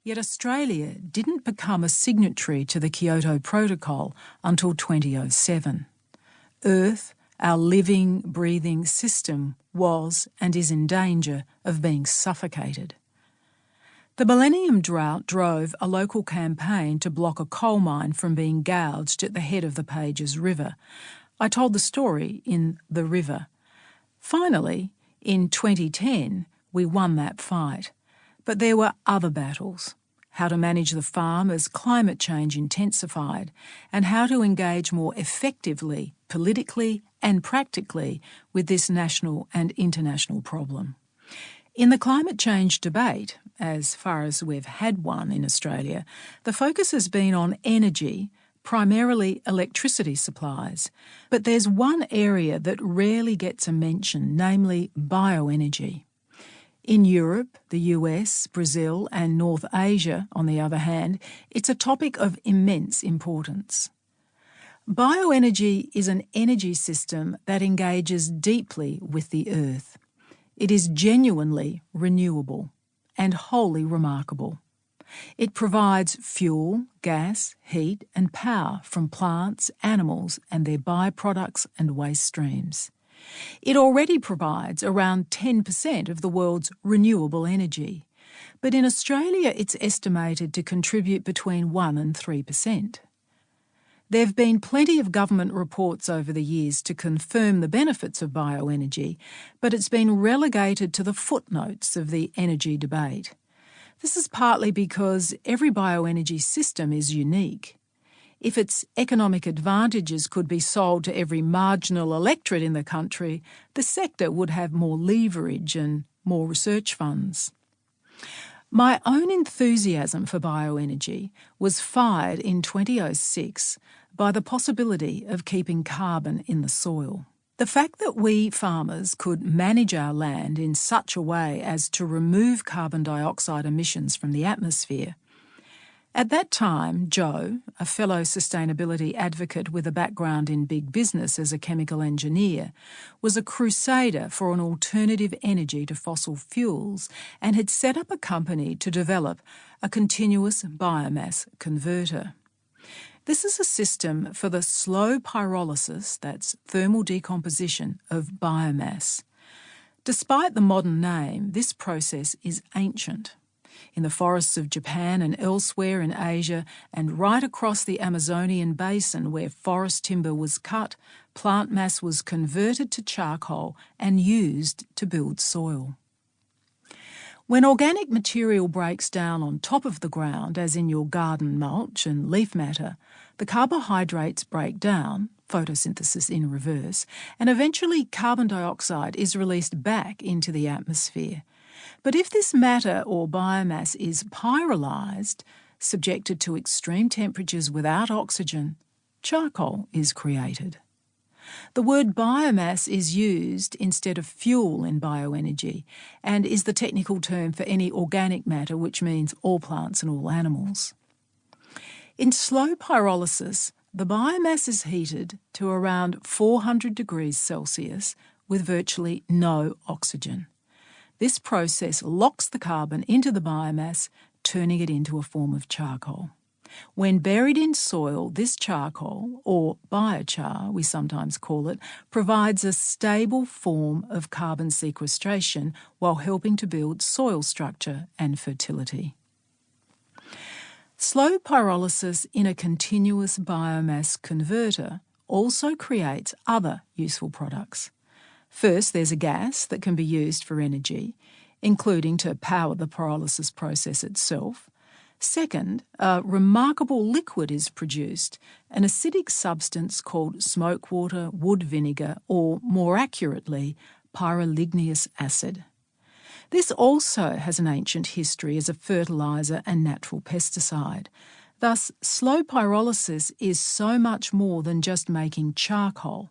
Yet Australia didn't become a signatory to the Kyoto Protocol until 2007. Earth, our living, breathing system, was and is in danger of being suffocated. The Millennium Drought drove a local campaign to block a coal mine from being gouged at the head of the Pages River. I told the story in The River. Finally, in 2010, we won that fight. But there were other battles: how to manage the farm as climate change intensified, and how to engage more effectively, politically and practically, with this national and international problem. In the climate change debate, as far as we've had one in Australia, the focus has been on energy, primarily electricity supplies. But there's one area that rarely gets a mention, namely bioenergy. In Europe, the US, Brazil and North Asia, on the other hand, it's a topic of immense importance. Bioenergy is an energy system that engages deeply with the earth. It is genuinely renewable and wholly remarkable. It provides fuel, gas, heat and power from plants, animals and their byproducts and waste streams. It already provides around 10% of the world's renewable energy, but in Australia it's estimated to contribute between 1% and 3%. There have been plenty of government reports over the years to confirm the benefits of bioenergy, but it's been relegated to the footnotes of the energy debate. This is partly because every bioenergy system is unique. If its economic advantages could be sold to every marginal electorate in the country, the sector would have more leverage and more research funds. My own enthusiasm for bioenergy was fired in 2006 by the possibility of keeping carbon in the soil. The fact that we farmers could manage our land in such a way as to remove carbon dioxide emissions from the atmosphere. At that time, Joe, a fellow sustainability advocate with a background in big business as a chemical engineer, was a crusader for an alternative energy to fossil fuels and had set up a company to develop a continuous biomass converter. This is a system for the slow pyrolysis, that's thermal decomposition, of biomass. Despite the modern name, this process is ancient. In the forests of Japan and elsewhere in Asia and right across the Amazonian basin where forest timber was cut, plant mass was converted to charcoal and used to build soil. When organic material breaks down on top of the ground, as in your garden mulch and leaf matter, the carbohydrates break down, photosynthesis in reverse, and eventually carbon dioxide is released back into the atmosphere. But if this matter or biomass is pyrolysed, subjected to extreme temperatures without oxygen, charcoal is created. The word biomass is used instead of fuel in bioenergy and is the technical term for any organic matter, which means all plants and all animals. In slow pyrolysis, the biomass is heated to around 400 degrees Celsius with virtually no oxygen. This process locks the carbon into the biomass, turning it into a form of charcoal. When buried in soil, this charcoal, or biochar we sometimes call it, provides a stable form of carbon sequestration while helping to build soil structure and fertility. Slow pyrolysis in a continuous biomass converter also creates other useful products. First, there's a gas that can be used for energy, including to power the pyrolysis process itself. Second, a remarkable liquid is produced, an acidic substance called smoke water, wood vinegar, or more accurately, pyroligneous acid. This also has an ancient history as a fertiliser and natural pesticide. Thus, slow pyrolysis is so much more than just making charcoal.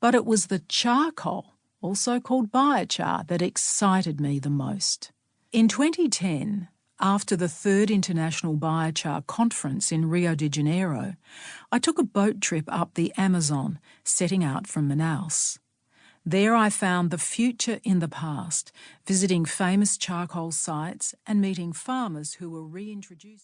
But it was the charcoal, also called biochar, that excited me the most. In 2010, after the third International Biochar Conference in Rio de Janeiro, I took a boat trip up the Amazon, setting out from Manaus. There I found the future in the past, visiting famous charcoal sites and meeting farmers who were reintroducing